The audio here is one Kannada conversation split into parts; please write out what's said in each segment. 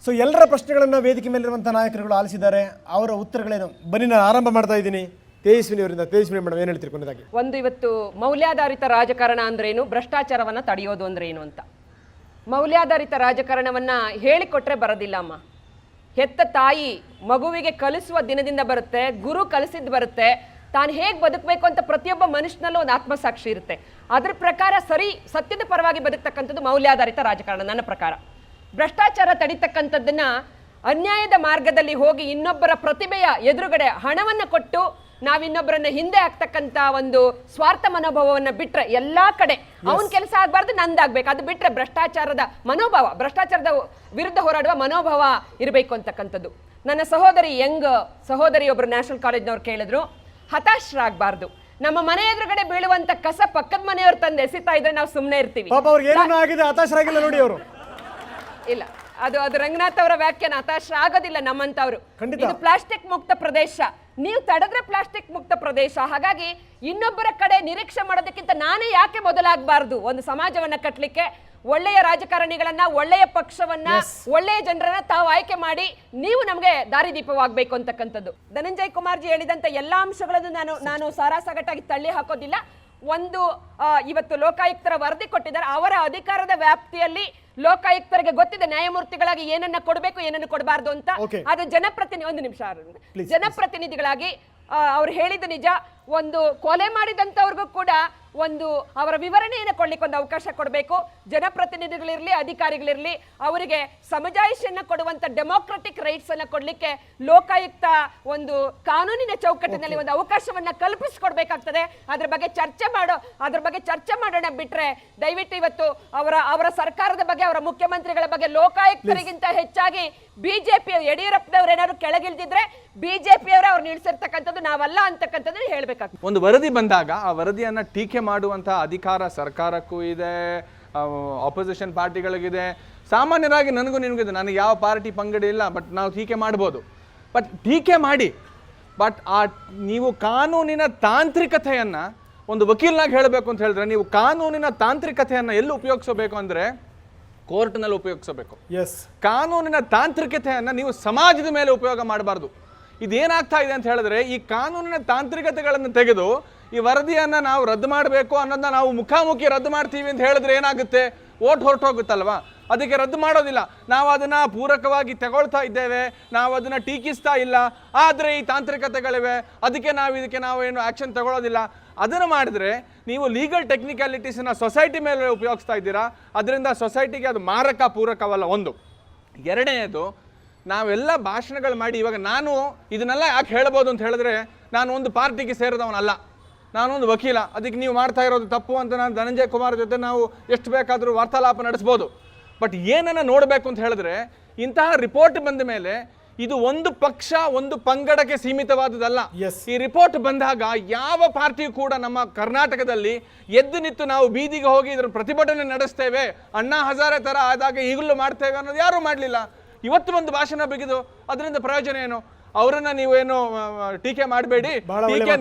ಸೊ ಎಲ್ಲರ ಪ್ರಶ್ನೆಗಳನ್ನು ವೇದಿಕೆ ಮೇಲಿರುವಂಥ ನಾಯಕರುಗಳು ಆಲಿಸಿದ್ದಾರೆ. ಅವರ ಉತ್ತರಗಳೇನು? ಬನ್ನಿ, ನಾನು ಆರಂಭ ಮಾಡ್ತಾ ಇದ್ದೀನಿ ತೇಜಸ್ವಿನಿ ಅವರಿಂದ. ತೇಜಸ್ವಿನಿ ಮೇಡಮ್, ಏನು ಹೇಳ್ತೀರಿ ಕೊನೆಯದಾಗಿ? ಒಂದು, ಇವತ್ತು ಮೌಲ್ಯಾಧಾರಿತ ರಾಜಕಾರಣ ಅಂದ್ರೇನು, ಭ್ರಷ್ಟಾಚಾರವನ್ನು ತಡೆಯೋದು ಅಂದ್ರೆ ಏನು ಅಂತ. ಮೌಲ್ಯಾಧಾರಿತ ರಾಜಕಾರಣವನ್ನ ಹೇಳಿಕೊಟ್ರೆ ಬರೋದಿಲ್ಲ ಅಮ್ಮ. ಹೆತ್ತ ತಾಯಿ ಮಗುವಿಗೆ ಕಲಿಸುವ ದಿನದಿಂದ ಬರುತ್ತೆ, ಗುರು ಕಲಿಸಿದ್ದು ಬರುತ್ತೆ. ತಾನು ಹೇಗೆ ಬದುಕಬೇಕು ಅಂತ ಪ್ರತಿಯೊಬ್ಬ ಮನುಷ್ಯನಲ್ಲೂ ಒಂದು ಆತ್ಮಸಾಕ್ಷಿ ಇರುತ್ತೆ. ಅದ್ರ ಪ್ರಕಾರ ಸತ್ಯದ ಪರವಾಗಿ ಬದುಕ್ತಕ್ಕಂಥದ್ದು ಮೌಲ್ಯಾಧಾರಿತ ರಾಜಕಾರಣ ನನ್ನ ಪ್ರಕಾರ. ಭ್ರಷ್ಟಾಚಾರ ತಡಿತಕ್ಕಂಥದ್ದನ್ನ ಅನ್ಯಾಯದ ಮಾರ್ಗದಲ್ಲಿ ಹೋಗಿ ಇನ್ನೊಬ್ಬರ ಪ್ರತಿಭೆಯ ಎದುರುಗಡೆ ಹಣವನ್ನು ಕೊಟ್ಟು ನಾವಿನ್ನೊಬ್ಬರನ್ನ ಹಿಂದೆ ಹಾಕ್ತಕ್ಕಂಥ ಒಂದು ಸ್ವಾರ್ಥ ಮನೋಭಾವವನ್ನು ಬಿಟ್ರೆ, ಎಲ್ಲಾ ಕಡೆ ಅವನ ಕೆಲಸ ಆಗ್ಬಾರ್ದು, ನಂದಾಗ್ಬೇಕು, ಅದು ಬಿಟ್ರೆ ಭ್ರಷ್ಟಾಚಾರದ ಮನೋಭಾವ, ಭ್ರಷ್ಟಾಚಾರದ ವಿರುದ್ಧ ಹೋರಾಡುವ ಮನೋಭಾವ ಇರಬೇಕು ಅಂತಕ್ಕಂಥದ್ದು. ನನ್ನ ಸಹೋದರಿ ಒಬ್ರು ನ್ಯಾಷನಲ್ ಕಾಲೇಜ್ನವ್ರು ಕೇಳಿದ್ರು, ಹತಾಶರಾಗಬಾರ್ದು. ನಮ್ಮ ಮನೆ ಎದುರುಗಡೆ ಬೀಳುವಂತ ಕಸ ಪಕ್ಕದ ಮನೆಯವ್ರು ತಂದು ಎಸಿತಾ ಇದ್ರೆ ನಾವು ಸುಮ್ಮನೆ ಇರ್ತೀವಿ. ಹತಾಶರಾಗಿಲ್ಲ ನೋಡಿ ಅವರು. ಇಲ್ಲ, ಅದು ರಂಗನಾಥ್ ಅವರ ವ್ಯಾಖ್ಯಾನ. ಹತಾಶ ಆಗೋದಿಲ್ಲ ನಮ್ಮಂತವ್ರು. ಇದು ಪ್ಲಾಸ್ಟಿಕ್ ಮುಕ್ತ ಪ್ರದೇಶ, ನೀವು ತಡೆದ್ರೆ ಪ್ಲಾಸ್ಟಿಕ್ ಮುಕ್ತ ಪ್ರದೇಶ. ಹಾಗಾಗಿ ಇನ್ನೊಬ್ಬರ ಕಡೆ ನಿರೀಕ್ಷೆ ಮಾಡೋದಕ್ಕಿಂತ ನಾನೇ ಯಾಕೆ ಮೊದಲಾಗಬಾರ್ದು? ಒಂದು ಸಮಾಜವನ್ನ ಕಟ್ಟಲಿಕ್ಕೆ ಒಳ್ಳೆಯ ರಾಜಕಾರಣಿಗಳನ್ನ, ಒಳ್ಳೆಯ ಪಕ್ಷವನ್ನ, ಒಳ್ಳೆಯ ಜನರನ್ನ ತಾವು ಆಯ್ಕೆ ಮಾಡಿ ನೀವು ನಮಗೆ ದಾರಿದೀಪವಾಗಬೇಕು ಅಂತಕ್ಕಂಥದ್ದು. ಧನಂಜಯ್ ಕುಮಾರ್ ಜಿ ಹೇಳಿದಂತ ಎಲ್ಲಾ ಅಂಶಗಳನ್ನು ನಾನು ಸಾರಾಸಗಟಾಗಿ ತಳ್ಳಿ ಹಾಕೋದಿಲ್ಲ. ಒಂದು, ಇವತ್ತು ಲೋಕಾಯುಕ್ತರ ವರದಿ ಕೊಟ್ಟಿದ್ದಾರೆ. ಅವರ ಅಧಿಕಾರದ ವ್ಯಾಪ್ತಿಯಲ್ಲಿ ಲೋಕಾಯುಕ್ತರಿಗೆ ಗೊತ್ತಿದೆ ನ್ಯಾಯಮೂರ್ತಿಗಳಾಗಿ ಏನನ್ನ ಕೊಡಬೇಕು, ಏನನ್ನು ಕೊಡಬಾರ್ದು ಅಂತ. ಅದು ಒಂದು ನಿಮಿಷ, ಜನಪ್ರತಿನಿಧಿಗಳಾಗಿ ಅವ್ರು ಹೇಳಿದ ನಿಜ. ಒಂದು ಕೊಲೆ ಮಾಡಿದಂಥವ್ರಿಗೂ ಕೂಡ ಒಂದು ಅವರ ವಿವರಣೆಯನ್ನು ಕೊಡ್ಲಿಕ್ಕೆ ಒಂದು ಅವಕಾಶ ಕೊಡಬೇಕು. ಜನಪ್ರತಿನಿಧಿಗಳಿರಲಿ, ಅಧಿಕಾರಿಗಳಿರಲಿ, ಅವರಿಗೆ ಸಮಜಾಯಿಷಿಯನ್ನು ಕೊಡುವಂತ ಡೆಮೋಕ್ರೆಟಿಕ್ ರೈಟ್ಸ್ ಅನ್ನ ಕೊಡ್ಲಿಕ್ಕೆ ಲೋಕಾಯುಕ್ತ ಒಂದು ಕಾನೂನಿನ ಚೌಕಟ್ಟಿನಲ್ಲಿ ಒಂದು ಅವಕಾಶವನ್ನ ಕಲ್ಪಿಸಿಕೊಡ್ಬೇಕಾಗ್ತದೆ. ಅದ್ರ ಬಗ್ಗೆ ಚರ್ಚೆ ಮಾಡೋಣ ಬಿಟ್ರೆ, ದಯವಿಟ್ಟು ಇವತ್ತು ಅವರ ಸರ್ಕಾರದ ಬಗ್ಗೆ, ಅವರ ಮುಖ್ಯಮಂತ್ರಿಗಳ ಬಗ್ಗೆ ಲೋಕಾಯುಕ್ತರಿಗಿಂತ ಹೆಚ್ಚಾಗಿ ಬಿಜೆಪಿ ಯಡಿಯೂರಪ್ಪನವ್ರು ಏನಾದ್ರು ಕೆಳಗಿಳಿದಿದ್ರೆ ಬಿಜೆಪಿಯವರೇ ಅವ್ರು ನಿಲ್ಸಿರ್ತಕ್ಕಂಥದ್ದು, ನಾವಲ್ಲ ಅಂತಕ್ಕಂಥದ್ದು ಹೇಳ್ಬೇಕಾಗ್ತದೆ. ಒಂದು ವರದಿ ಬಂದಾಗ ಆ ವರದಿಯನ್ನ ಟೀಕೆ ಮಾಡುವಂತಹ ಅಧಿಕಾರ ಸರ್ಕಾರಕ್ಕೂ ಇದೆ, ಆಪೋಸಿಷನ್ ಪಾರ್ಟಿಗಳಿಗಿದೆ. ಸಾಮಾನ್ಯರಾಗಿ ನನಗೂ ನಿನಗಿದೆ, ನನಗೆ ಯಾವ ಪಾರ್ಟಿ ಪಂಗಡಿ ಇಲ್ಲ, ಬಟ್ ನಾವು ಟೀಕೆ ಮಾಡ್ಬೋದು. ಬಟ್ ಟೀಕೆ ಮಾಡಿ, ಬಟ್ ನೀವು ಕಾನೂನಿನ ತಾಂತ್ರಿಕತೆಯನ್ನು ಒಂದು ವಕೀಲನಾಗಿ ಹೇಳಬೇಕು ಅಂತ ಹೇಳಿದ್ರೆ, ನೀವು ಕಾನೂನಿನ ತಾಂತ್ರಿಕತೆಯನ್ನು ಎಲ್ಲಿ ಉಪಯೋಗಿಸಬೇಕು ಅಂದರೆ ಕೋರ್ಟ್ನಲ್ಲಿ ಉಪಯೋಗಿಸಬೇಕು. ಕಾನೂನಿನ ತಾಂತ್ರಿಕತೆಯನ್ನು ನೀವು ಸಮಾಜದ ಮೇಲೆ ಉಪಯೋಗ ಮಾಡಬಾರ್ದು. ಇದೇನಾಗ್ತಾ ಇದೆ ಅಂತ ಹೇಳಿದ್ರೆ, ಈ ಕಾನೂನಿನ ತಾಂತ್ರಿಕತೆಗಳನ್ನು ತೆಗೆದು ಈ ವರದಿಯನ್ನು ನಾವು ರದ್ದು ಮಾಡಬೇಕು ಅನ್ನೋದನ್ನ ನಾವು ಮುಖಾಮುಖಿ ರದ್ದು ಮಾಡ್ತೀವಿ ಅಂತ ಹೇಳಿದ್ರೆ ಏನಾಗುತ್ತೆ? ಓಟ್ ಹೊರಟೋಗುತ್ತಲ್ವಾ? ಅದಕ್ಕೆ ರದ್ದು ಮಾಡೋದಿಲ್ಲ. ನಾವು ಅದನ್ನು ಪೂರಕವಾಗಿ ತಗೊಳ್ತಾ ಇದ್ದೇವೆ, ನಾವು ಅದನ್ನು ಟೀಕಿಸ್ತಾ ಇಲ್ಲ. ಆದರೆ ಈ ತಾಂತ್ರಿಕತೆಗಳಿವೆ, ಅದಕ್ಕೆ ನಾವು ಏನು ಆ್ಯಕ್ಷನ್ ತಗೊಳ್ಳೋದಿಲ್ಲ. ಅದನ್ನು ಮಾಡಿದ್ರೆ ನೀವು ಲೀಗಲ್ ಟೆಕ್ನಿಕ್ಯಾಲಿಟೀಸನ್ನು ಸೊಸೈಟಿ ಮೇಲೆ ಉಪಯೋಗಿಸ್ತಾ ಇದ್ದೀರಾ. ಅದರಿಂದ ಸೊಸೈಟಿಗೆ ಅದು ಮಾರಕ ಪೂರಕವಲ್ಲ. ಒಂದು. ಎರಡನೇದು, ನಾವೆಲ್ಲ ಭಾಷಣಗಳು ಮಾಡಿ, ಇವಾಗ ನಾನು ಇದನ್ನೆಲ್ಲ ಯಾಕೆ ಹೇಳ್ಬೋದು ಅಂತ ಹೇಳಿದ್ರೆ, ನಾನು ಒಂದು ಪಾರ್ಟಿಗೆ ಸೇರಿದವನಲ್ಲ, ನಾನೊಂದು ವಕೀಲ. ಅದಕ್ಕೆ ನೀವು ಮಾಡ್ತಾ ಇರೋದು ತಪ್ಪು ಅಂತ ನಾನು ಧನಂಜಯ್ ಕುಮಾರ್ ಜೊತೆ ನಾವು ಎಷ್ಟು ಬೇಕಾದರೂ ವಾರ್ತಾಲಾಪ ನಡೆಸ್ಬೋದು. ಬಟ್ ಏನನ್ನ ನೋಡಬೇಕು ಅಂತ ಹೇಳಿದ್ರೆ, ಇಂತಹ ರಿಪೋರ್ಟ್ ಬಂದ ಮೇಲೆ ಇದು ಒಂದು ಪಕ್ಷ, ಒಂದು ಪಂಗಡಕ್ಕೆ ಸೀಮಿತವಾದದಲ್ಲ. ಈ ರಿಪೋರ್ಟ್ ಬಂದಾಗ ಯಾವ ಪಾರ್ಟಿಯೂ ಕೂಡ ನಮ್ಮ ಕರ್ನಾಟಕದಲ್ಲಿ ಎದ್ದು ನಿಂತು ನಾವು ಬೀದಿಗೆ ಹೋಗಿ ಇದರ ಪ್ರತಿಭಟನೆ ನಡೆಸ್ತೇವೆ, ಅಣ್ಣಾ ಹಜಾರೆ ತರ ಆದಾಗ ಈಗಲೂ ಮಾಡ್ತೇವೆ ಅನ್ನೋದು ಯಾರೂ ಮಾಡಲಿಲ್ಲ. ಇವತ್ತು ಒಂದು ಭಾಷಣ ಬಿಗಿದು ಅದರಿಂದ ಪ್ರಯೋಜನ ಏನು? ಅವರನ್ನ ನೀವೇನು ಟೀಕೆ ಮಾಡಬೇಡಿ, ಟೀಕೆ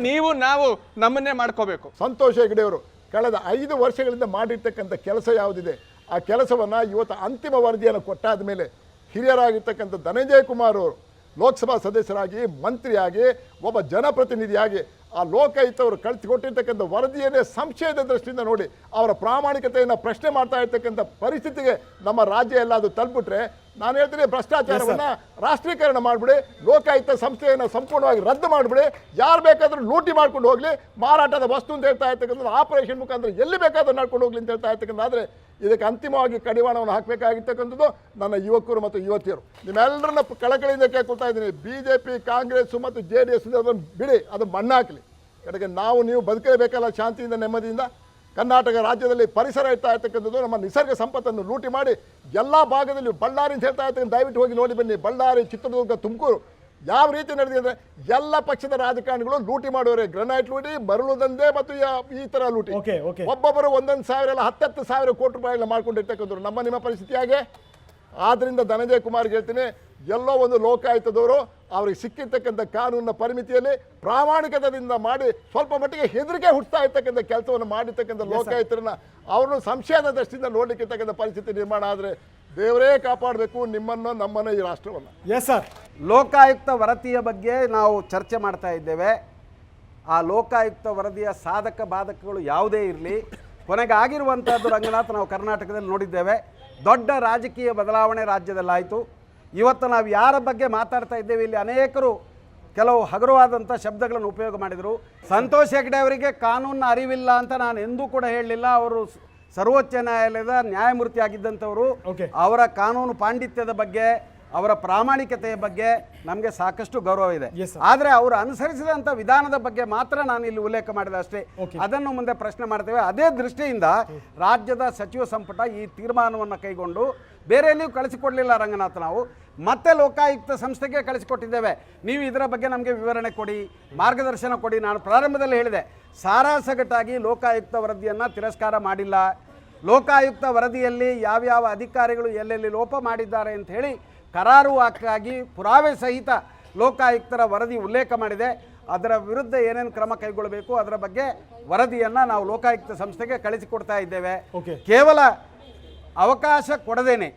ನಾವು ನಮ್ಮನ್ನೇ ಮಾಡ್ಕೋಬೇಕು. ಸಂತೋಷ್ ಹೆಗ್ಡೆ ಅವರು ಕಳೆದ 5 ವರ್ಷಗಳಿಂದ ಮಾಡಿರ್ತಕ್ಕಂಥ ಕೆಲಸ ಯಾವುದಿದೆ, ಆ ಕೆಲಸವನ್ನು ಇವತ್ತು ಅಂತಿಮ ವರದಿಯನ್ನು ಕೊಟ್ಟಾದ ಮೇಲೆ ಹಿರಿಯರಾಗಿರ್ತಕ್ಕಂಥ ಧನಂಜಯ್ ಕುಮಾರ್ ಅವರು ಲೋಕಸಭಾ ಸದಸ್ಯರಾಗಿ, ಮಂತ್ರಿಯಾಗಿ, ಒಬ್ಬ ಜನಪ್ರತಿನಿಧಿಯಾಗಿ ಆ ಲೋಕಾಯುಕ್ತವರು ಕಳಿಸಿಕೊಟ್ಟಿರ್ತಕ್ಕಂಥ ವರದಿಯನ್ನೇ ಸಂಶಯದ ದೃಷ್ಟಿಯಿಂದ ನೋಡಿ ಅವರ ಪ್ರಾಮಾಣಿಕತೆಯನ್ನು ಪ್ರಶ್ನೆ ಮಾಡ್ತಾ ಇರ್ತಕ್ಕಂಥ ಪರಿಸ್ಥಿತಿಗೆ ನಮ್ಮ ರಾಜ್ಯ ಎಲ್ಲ ಅದು ತಲುಪಿಟ್ರೆ, ನಾನು ಹೇಳ್ತೀನಿ, ಭ್ರಷ್ಟಾಚಾರವನ್ನು ರಾಷ್ಟ್ರೀಕರಣ ಮಾಡಿಬಿಡಿ, ಲೋಕಾಯುಕ್ತ ಸಂಸ್ಥೆಯನ್ನು ಸಂಪೂರ್ಣವಾಗಿ ರದ್ದು ಮಾಡಿಬಿಡಿ, ಯಾರು ಬೇಕಾದರೂ ಲೂಟಿ ಮಾಡ್ಕೊಂಡು ಹೋಗಲಿ, ಮಾರಾಟದ ವಸ್ತು ಅಂತ ಹೇಳ್ತಾ ಇರ್ತಕ್ಕಂಥದ್ದು ಆಪರೇಷನ್ ಮುಖಾಂತರ ಎಲ್ಲಿ ಬೇಕಾದರೂ ನಡ್ಕೊಂಡು ಹೋಗ್ಲಿ ಅಂತ ಹೇಳ್ತಾ ಇರ್ತಕ್ಕಂಥ. ಆದರೆ ಇದಕ್ಕೆ ಅಂತಿಮವಾಗಿ ಕಡಿವಾಣವನ್ನು ಹಾಕಬೇಕಾಗಿರ್ತಕ್ಕಂಥದ್ದು ನನ್ನ ಯುವಕರು ಮತ್ತು ಯುವತಿಯರು. ನಿಮ್ಮೆಲ್ಲರನ್ನ ಕಳಕಳಿಯಿಂದ ಕೇಳ್ಕೊಳ್ತಾ ಇದ್ದೀನಿ, BJP, ಕಾಂಗ್ರೆಸ್ ಮತ್ತು JDS ಅದನ್ನು ಬಿಡಿ, ಅದು ಮಣ್ಣಾಕಲಿ. ಕಡೆಗೆ ನೀವು ಬದುಕಲೇಬೇಕಲ್ಲ ಶಾಂತಿಯಿಂದ, ನೆಮ್ಮದಿಯಿಂದ. ಕರ್ನಾಟಕ ರಾಜ್ಯದಲ್ಲಿ ಪರಿಸರ ಇರ್ತಾ ಇರ್ತಕ್ಕಂಥದ್ದು, ನಮ್ಮ ನಿಸರ್ಗ ಸಂಪತ್ತನ್ನು ಲೂಟಿ ಮಾಡಿ ಎಲ್ಲ ಭಾಗದಲ್ಲಿ, ಬಳ್ಳಾರಿ ಅಂತ ಹೇಳ್ತಾ ಇರ್ತಕ್ಕಂಥ ದಯವಿಟ್ಟು ಹೋಗಿ ನೋಡಿ ಬನ್ನಿ. ಬಳ್ಳಾರಿ, ಚಿತ್ರದುರ್ಗ, ತುಮಕೂರು ಯಾವ ರೀತಿ ನಡೆದಿದೆ ಅಂದರೆ ಎಲ್ಲ ಪಕ್ಷದ ರಾಜಕಾರಣಿಗಳು ಲೂಟಿ ಮಾಡುವರೆ. ಗ್ರನೈಟ್ ಲೂಟಿ, ಮರಳು ದಂಧೆ ಮತ್ತು ಈ ಥರ ಲೂಟಿ. ಒಬ್ಬೊಬ್ಬರು 1,000 ಎಲ್ಲ 10,000 ಕೋಟಿ ರೂಪಾಯಿಗಳನ್ನ ಮಾಡ್ಕೊಂಡಿರ್ತಕ್ಕಂಥವ್ರು. ನಿಮ್ಮ ಪರಿಸ್ಥಿತಿ ಹಾಗೆ. ಆದ್ದರಿಂದ ಧನಂಜಯ್ ಕುಮಾರ್ಗೆ ಹೇಳ್ತೀನಿ, ಎಲ್ಲೋ ಒಂದು ಲೋಕಾಯುಕ್ತದವರು ಅವ್ರಿಗೆ ಸಿಕ್ಕಿರ್ತಕ್ಕಂಥ ಕಾನೂನಿನ ಪರಿಮಿತಿಯಲ್ಲಿ ಪ್ರಾಮಾಣಿಕತೆಯಿಂದ ಮಾಡಿ ಸ್ವಲ್ಪ ಮಟ್ಟಿಗೆ ಹೆದರಿಕೆ ಹುಟ್ಟಿಸ್ತಾ ಇರ್ತಕ್ಕಂಥ ಕೆಲಸವನ್ನು ಮಾಡಿರ್ತಕ್ಕಂಥ ಲೋಕಾಯುಕ್ತರನ್ನ ಅವ್ರನ್ನು ಸಂಶಯದ ದೃಷ್ಟಿಯಿಂದ ನೋಡಲಿಕ್ಕೆ ಇರ್ತಕ್ಕಂಥ ಪರಿಸ್ಥಿತಿ ನಿರ್ಮಾಣ ಆದರೆ ದೇವರೇ ಕಾಪಾಡಬೇಕು ನಿಮ್ಮನ್ನು ನಮ್ಮನ್ನು ಈ ರಾಷ್ಟ್ರವನ್ನು. Yes sir. ಲೋಕಾಯುಕ್ತ ವರದಿಯ ಬಗ್ಗೆ ನಾವು ಚರ್ಚೆ ಮಾಡ್ತಾ ಇದ್ದೇವೆ. ಆ ಲೋಕಾಯುಕ್ತ ವರದಿಯ ಸಾಧಕ ಬಾಧಕಗಳು ಯಾವುದೇ ಇರಲಿ, ಕೊನೆಗೆ ಆಗಿರುವಂಥದ್ದು ರಂಗನಾಥ್ ನಾವು ಕರ್ನಾಟಕದಲ್ಲಿ ನೋಡಿದ್ದೇವೆ. ದೊಡ್ಡ ರಾಜಕೀಯ ಬದಲಾವಣೆ ರಾಜ್ಯದಲ್ಲಾಯಿತು. ಇವತ್ತು ನಾವು ಯಾರ ಬಗ್ಗೆ ಮಾತಾಡ್ತಾ ಇದ್ದೇವೆ, ಇಲ್ಲಿ ಅನೇಕರು ಕೆಲವು ಹಗುರವಾದಂಥ ಶಬ್ದಗಳನ್ನು ಉಪಯೋಗ ಮಾಡಿದರು. ಸಂತೋಷ್ ಹೆಗ್ಡೆ ಅವರಿಗೆ ಕಾನೂನಿನ ಅರಿವಿಲ್ಲ ಅಂತ ನಾನು ಎಂದೂ ಕೂಡ ಹೇಳಲಿಲ್ಲ. ಅವರು ಸರ್ವೋಚ್ಚ ನ್ಯಾಯಾಲಯದ ನ್ಯಾಯಮೂರ್ತಿ ಆಗಿದ್ದಂಥವರು. ಅವರ ಕಾನೂನು ಪಾಂಡಿತ್ಯದ ಬಗ್ಗೆ, ಅವರ ಪ್ರಾಮಾಣಿಕತೆಯ ಬಗ್ಗೆ ನಮಗೆ ಸಾಕಷ್ಟು ಗೌರವ ಇದೆ. ಆದರೆ ಅವರು ಅನುಸರಿಸಿದಂಥ ವಿಧಾನದ ಬಗ್ಗೆ ಮಾತ್ರ ನಾನು ಇಲ್ಲಿ ಉಲ್ಲೇಖ ಮಾಡಿದೆ ಅಷ್ಟೇ. ಅದನ್ನು ಮುಂದೆ ಪ್ರಶ್ನೆ ಮಾಡ್ತೇವೆ. ಅದೇ ದೃಷ್ಟಿಯಿಂದ ರಾಜ್ಯದ ಸಚಿವ ಸಂಪುಟ ಈ ತೀರ್ಮಾನವನ್ನು ಕೈಗೊಂಡು ಬೇರೆ ಎಲ್ಲಿಯೂ ಕಳಿಸಿಕೊಡಲಿಲ್ಲ ರಂಗನಾಥ್. ನಾವು ಮತ್ತೆ ಲೋಕಾಯುಕ್ತ ಸಂಸ್ಥೆಗೆ ಕಳಿಸಿಕೊಟ್ಟಿದ್ದೇವೆ. ನೀವು ಇದರ ಬಗ್ಗೆ ನಮಗೆ ವಿವರಣೆ ಕೊಡಿ, ಮಾರ್ಗದರ್ಶನ ಕೊಡಿ. ನಾನು ಪ್ರಾರಂಭದಲ್ಲಿ ಹೇಳಿದೆ, ಸಾರಾಸಗಟಾಗಿ ಲೋಕಾಯುಕ್ತ ವರದಿಯನ್ನು ತಿರಸ್ಕಾರ ಮಾಡಿಲ್ಲ. ಲೋಕಾಯುಕ್ತ ವರದಿಯಲ್ಲಿ ಯಾವ್ಯಾವ ಅಧಿಕಾರಿಗಳು ಎಲ್ಲೆಲ್ಲಿ ಲೋಪ ಮಾಡಿದ್ದಾರೆ ಅಂತ ಹೇಳಿ ಕರಾರುವಾಕ್ಕಾಗಿ ಪುರಾವೆ ಸಹಿತ ಲೋಕಾಯುಕ್ತರ ವರದಿ ಉಲ್ಲೇಖ ಮಾಡಿದೆ. ಅದರ ವಿರುದ್ಧ ಏನೇನು ಕ್ರಮ ಕೈಗೊಳ್ಳಬೇಕು ಅದರ ಬಗ್ಗೆ ವರದಿಯನ್ನು ನಾವು ಲೋಕಾಯುಕ್ತ ಸಂಸ್ಥೆಗೆ ಕಳಿಸಿಕೊಡ್ತಾ ಇದ್ದೇವೆ. ಕೇವಲ ಅವಕಾಶ ಕೊಡದೇನೆ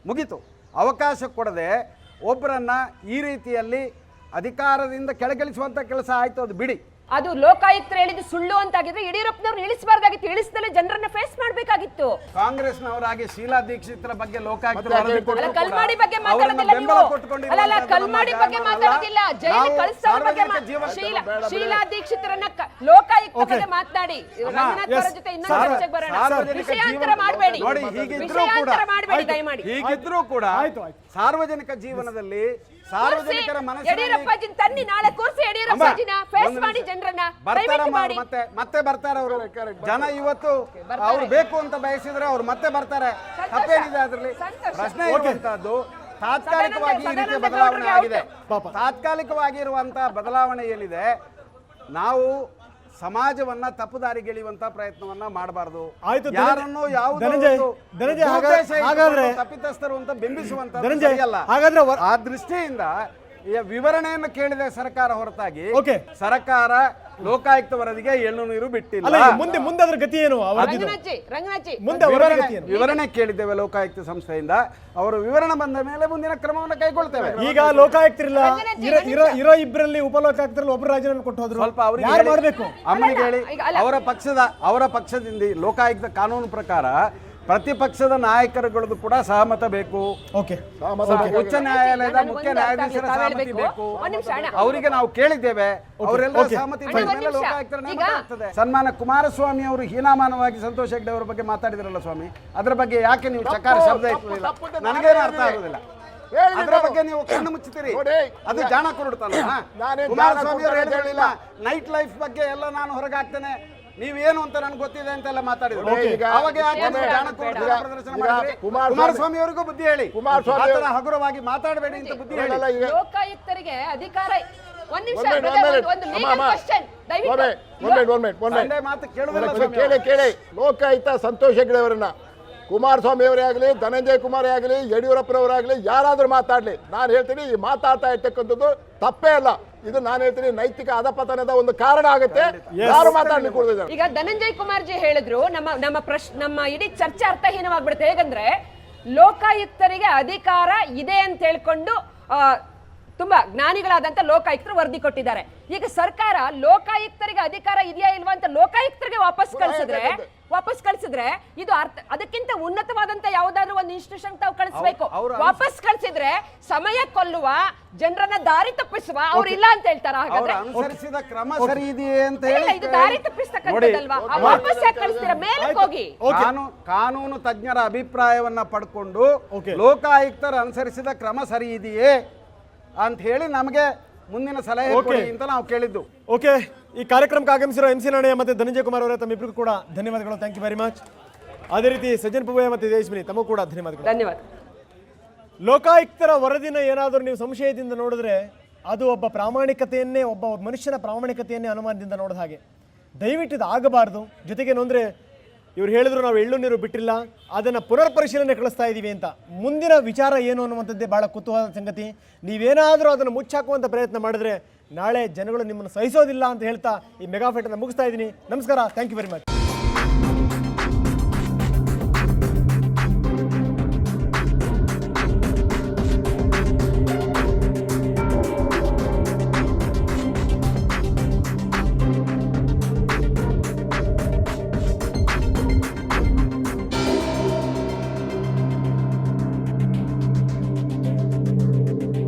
ಮುಗಿತು. ಅವಕಾಶ ಕೊಡದೆ ಒಬ್ಬರನ್ನ ಈ ರೀತಿಯಲ್ಲಿ ಅಧಿಕಾರದಿಂದ ಕೆಳಗಿಳಿಸುವಂಥ ಕೆಲಸ ಆಯಿತು, ಅದು ಬಿಡಿ. ಅದು ಲೋಕಾಯುಕ್ತರು ಹೇಳಿದ್ದು ಸುಳ್ಳು ಅಂತಾಗಿದ್ರೆ ಯಡಿಯೂರಪ್ಪನವ್ರು ಇಳಿಸಬಾರ್ದಾಗಿತ್ತು, ಇಳಿಸದಲ್ಲೇ ಜನರನ್ನ ಫೇಸ್ ಮಾಡಬೇಕಾಗಿತ್ತು. ಕಾಂಗ್ರೆಸ್ನವರಾಗಿ ಶೀಲಾ ದೀಕ್ಷಿತರ ಬಗ್ಗೆ ಲೋಕಾಯುಕ್ತ ಕಲ್ಮಾಡಿ ಬಗ್ಗೆ ಮಾತಾಡೋದಿಲ್ಲ ನೀವು. ಅಲ್ಲ ಕಲ್ಮಾಡಿ ಬಗ್ಗೆ ಮಾತಾಡೋದಿಲ್ಲ, ಜೈಲು ಕಳಿಸೋರ ಬಗ್ಗೆ. ಶೀಲಾ ದೀಕ್ಷಿತರನ್ನ ಲೋಕಾಯುಕ್ತ ಬಗ್ಗೆ ಮಾತನಾಡಿ. ರಂಗನಾಥ್ ಅವರ ಜೊತೆ ಇನ್ನೊಂದು ಚರ್ಚೆಗೆ ಬರೋಣ. ವಿಷಯಾಂತರ ಮಾಡಬೇಡಿ, ವಿಷಯಾಂತರ ಮಾಡಬೇಡಿ ದಯಮಾಡಿ. ಹೀಗಿದ್ರೂ ಕೂಡ ಸಾರ್ವಜನಿಕ ಜೀವನದಲ್ಲಿ ಸಾರ್ವಜನಿಕರ ಯಡಿಯೂರಪ್ಪಾಜಿನ ತನ್ನಿ ನಾಳೆ ಕೂರಿಸಿ ಯಡಿಯೂರಪ್ಪಾಜಿನ ಫೇಸ್ ಮಾಡಿ ಜನರನ್ನ ಮತ್ತೆ ಬರ್ತಾರೆ ಅವರು. ಜನ ಇವತ್ತು ಅವ್ರು ಬೇಕು ಅಂತ ಬಯಸಿದ್ರೆ ಅವ್ರು ಮತ್ತೆ ಬರ್ತಾರೆ. ತಪ್ಪೇನಿದೆ ಅದರಲ್ಲಿ? ಪ್ರಶ್ನೆ ಇರುವಂತಹದ್ದು ತಾತ್ಕಾಲಿಕವಾಗಿ ಈ ರೀತಿಯ ಬದಲಾವಣೆ ಆಗಿದೆ. ತಾತ್ಕಾಲಿಕವಾಗಿ ಇರುವಂತಹ ಬದಲಾವಣೆ ಏನಿದೆ, ನಾವು ಸಮಾಜವನ್ನ ತಪ್ಪುದಾರಿಗೆಳೆಯುವಂತ ಪ್ರಯತ್ನವನ್ನ ಮಾಡಬಾರದು. ಯಾರನ್ನು ತಪ್ಪಿತಸ್ಥರು ಅಂತ ಬಿಂಬಿಸುವಂತ ಆ ದೃಷ್ಟಿಯಿಂದ ವಿವರಣೆಯನ್ನು ಕೇಳಿದೆ ಸರ್ಕಾರ ಹೊರತಾಗಿ ಸರ್ಕಾರ ಲೋಕಾಯುಕ್ತ ವರದಿಗೆ 700 ಬಿಟ್ಟಿಲ್ಲ. ಮುಂದೆ ಅದರ ಗತಿ ಏನು? ವಿವರಣೆ ಕೇಳಿದ್ದೇವೆ ಲೋಕಾಯುಕ್ತ ಸಂಸ್ಥೆಯಿಂದ. ಅವರು ವಿವರಣೆ ಬಂದ ಮೇಲೆ ಮುಂದಿನ ಕ್ರಮವನ್ನು ಕೈಗೊಳ್ತೇವೆ. ಈಗ ಲೋಕಾಯುಕ್ತರಿಲ್ಲ, ಇರೋ ಇಬ್ಬರಲ್ಲಿ ಉಪಲೋಕಾಯುಕ್ತರಲ್ಲಿ ಒಬ್ಬರು ರಾಜೀನಾಮೆ ಕೊಟ್ಟು ಹೋದ್ರು. ಸ್ವಲ್ಪ ಅವರಿಗೆ ಮಾಡಬೇಕು, ಅಮ್ಮನಿಗೆ ಹೇಳಿ. ಅವರ ಪಕ್ಷದಿಂದ ಲೋಕಾಯುಕ್ತ ಕಾನೂನು ಪ್ರಕಾರ ಪ್ರತಿಪಕ್ಷದ ನಾಯಕರುಗಳದ್ದು ಕೂಡ ಸಹಮತ ಬೇಕು. ಉಚ್ಚ ನ್ಯಾಯಾಲಯದ ಮುಖ್ಯ ನ್ಯಾಯಾಧೀಶರ ಸಹಮತಿ ಬೇಕು. ಅವರಿಗೆ ನಾವು ಕೇಳಿದ್ದೇವೆ, ಅವರೆಲ್ಲ ಸಹಮತಿ ಮೇಲೆ ಲೋಕಾಯುಕ್ತರ ನೇಮಕ ಆಗ್ತದೆ. ಸನ್ಮಾನ ಕುಮಾರಸ್ವಾಮಿ ಅವರು ಹೀನಾಮಾನವಾಗಿ ಸಂತೋಷ್ ಹೆಗ್ಡೆ ಅವರ ಬಗ್ಗೆ ಮಾತಾಡಿದ್ರಲ್ಲ ಸ್ವಾಮಿ, ಅದರ ಬಗ್ಗೆ ಯಾಕೆ ನೀವು ಚಕಾರ ಶಬ್ದ ಇಟ್ಟಿಲ್ಲ? ನನಗೇನು ಅರ್ಥ ಆಗುದಿಲ್ಲ. ಅದರ ಬಗ್ಗೆ ನೀವು ಕಣ್ಣು ಮುಚ್ಚುತ್ತೀರಿ, ಅದು ಜಾಣ ಕೊಡುತ್ತಲ್ಲ. ಕುಮಾರಸ್ವಾಮಿ ಅವರು ಹೇಳಿಲ್ಲ ನೈಟ್ ಲೈಫ್ ಬಗ್ಗೆ ಎಲ್ಲ ನಾನು ಹೊರಗೆ ಹಾಕ್ತೇನೆ, ನೀವೇನು ಅಂತ ನನ್ಗೆ ಗೊತ್ತಿದೆ ಅಂತೆಲ್ಲ ಮಾತಾಡಿದ್ರು. ಕುಮಾರಸ್ವಾಮಿ ಅವರಿಗೂ ಬುದ್ಧಿ ಹೇಳಿ, ಹಗುರವಾಗಿ ಮಾತಾಡಬೇಡಿ ಅಂತ ಬುದ್ಧಿ ಹೇಳಿ. ಲೋಕಾಯುಕ್ತರಿಗೆ ಅಧಿಕಾರ ಕೇಳಿ. ಲೋಕಾಯುಕ್ತ ಸಂತೋಷ್ ಹೆಗ್ಡೆ ಅವರನ್ನ ಕುಮಾರಸ್ವಾಮಿ ಅವರೇ ಆಗಲಿ, ಧನಂಜಯ ಕುಮಾರ್ ಆಗಲಿ, ಯಡಿಯೂರಪ್ಪನವರಾಗಲಿ ಯಾರಾದ್ರೂ ಮಾತಾಡ್ಲಿ, ನಾನು ಹೇಳ್ತೀನಿ ಈ ಮಾತಾಡ್ತಾ ಇರ್ತಕ್ಕಂಥದ್ದು ತಪ್ಪೇ ಅಲ್ಲ. ಇದು ನಾನು ಹೇಳ್ತೀನಿ ನೈತಿಕ ಅಧಪತನದ ಒಂದು ಕಾರಣ ಆಗುತ್ತೆ. ಯಾರು ಮಾತಾಡ್ಲಿಕ್ಕೆ ಕೊಡ್ತಿದ್ದಾರೆ? ಈಗ ಧನಂಜಯ್ ಕುಮಾರ್ ಜಿ ಹೇಳಿದ್ರು, ನಮ್ಮ ಇಡೀ ಚರ್ಚೆ ಅರ್ಥಹೀನವಾಗ್ಬಿಡುತ್ತೆ. ಹೇಗಂದ್ರೆ ಲೋಕಾಯುಕ್ತರಿಗೆ ಅಧಿಕಾರ ಇದೆ ಅಂತ ಹೇಳ್ಕೊಂಡು ತುಂಬಾ ಜ್ಞಾನಿಗಳಾದಂತ ಲೋಕಾಯುಕ್ತರು ವರದಿ ಕೊಟ್ಟಿದ್ದಾರೆ. ಈಗ ಸರ್ಕಾರ ಲೋಕಾಯುಕ್ತರಿಗೆ ಅಧಿಕಾರ ಇದೆಯಾ ಇಲ್ವಾ ಅಂತ ಲೋಕಾಯುಕ್ತರಿಗೆ ವಾಪಸ್ ಕಳಿಸಿದ್ರೆ ಇದು ಅದಕ್ಕಿಂತ ಉನ್ನತವಾದಂತ ಯಾವ್ದಾದ್ರು ಒಂದು ಇನ್ಸ್ಟಿಟ್ಯೂಷನ್ ತಾವು ಕಳಿಸ್ಬೇಕು. ವಾಪಸ್ ಕಳಿಸಿದ್ರೆ ಸಮಯ ಕೊಲ್ಲುವ, ಜನರನ್ನ ದಾರಿ ತಪ್ಪಿಸುವ ಅವ್ರು ಇಲ್ಲ ಅಂತ ಹೇಳ್ತಾರ. ಹಾಗಾದ್ರೆ ಅನುಸರಿಸಿದ ಕ್ರಮ ಸರಿ ಇದೆಯೇ ಅಂತ ಹೇಳಿ ಇದು ದಾರಿ ತಪ್ಪಿಸ್ತಕ್ಕಂಥದ್ದಲ್ವಾ? ವಾಪಸ್ ಯಾಕೆ ಕಳಿಸ್ತೀರಾ? ಮೇಲಕ್ಕೆ ಹೋಗಿ ಕಾನೂನು ತಜ್ಞರ ಅಭಿಪ್ರಾಯವನ್ನ ಪಡ್ಕೊಂಡು ಲೋಕಾಯುಕ್ತರ ಅನುಸರಿಸಿದ ಕ್ರಮ ಸರಿ ಇದೆಯೇ ಅಂತ ಹೇಳಿ ನಮಗೆ ಮುಂದಿನ ಸಲಹೆ ಕೊಡಿ ಅಂತ ನಾವು ಕೇಳಿದ್ದು. ಓಕೆ, ಈ ಕಾರ್ಯಕ್ರಮಕ್ಕೆ ಆಗಮಿಸಿರೋ MC ನಾಣಯ್ಯ ಮತ್ತು ಧನಂಜಯ್ ಕುಮಾರ್ ಅವರೇ ತಮ್ಮಿಬ್ಬರಿಗೂ ಕೂಡ ಧನ್ಯವಾದಗಳು. Thank you very much. ಅದೇ ರೀತಿ ಸಜ್ಜನ್ ಪೂವಯ್ಯ ಮತ್ತು ತೇಜಸ್ವಿನಿ ತಮಗೂ ಕೂಡ ಧನ್ಯವಾದಗಳು. ಧನ್ಯವಾದ. ಲೋಕಾಯುಕ್ತರ ವರದಿನ ಏನಾದರೂ ನೀವು ಸಂಶಯದಿಂದ ನೋಡಿದ್ರೆ ಅದು ಒಬ್ಬ ಪ್ರಾಮಾಣಿಕತೆಯನ್ನೇ, ಒಬ್ಬ ಮನುಷ್ಯನ ಪ್ರಾಮಾಣಿಕತೆಯನ್ನೇ ಅನುಮಾನದಿಂದ ನೋಡಿದ ಹಾಗೆ. ದಯವಿಟ್ಟು ಇದು ಆಗಬಾರ್ದು. ಜೊತೆಗೇನು ಅಂದರೆ ಇವ್ರು ಹೇಳಿದ್ರು ನಾವು 700 ಬಿಟ್ಟಿಲ್ಲ, ಅದನ್ನು ಪುನರ್ ಪರಿಶೀಲನೆ ಕಳಿಸ್ತಾ ಇದ್ದೀವಿ ಅಂತ. ಮುಂದಿನ ವಿಚಾರ ಏನು ಅನ್ನುವಂಥದ್ದೇ ಭಾಳ ಕುತೂಹಲದ ಸಂಗತಿ. ನೀವೇನಾದರೂ ಅದನ್ನು ಮುಚ್ಚಾಕುವಂಥ ಪ್ರಯತ್ನ ಮಾಡಿದ್ರೆ ನಾಳೆ ಜನಗಳು ನಿಮ್ಮನ್ನು ಸಹಿಸೋದಿಲ್ಲ ಅಂತ ಹೇಳ್ತಾ ಈ ಮೆಗಾಫೈಟನ್ನು ಮುಗಿಸ್ತಾ ಇದ್ದೀನಿ. ನಮಸ್ಕಾರ. Thank you very much.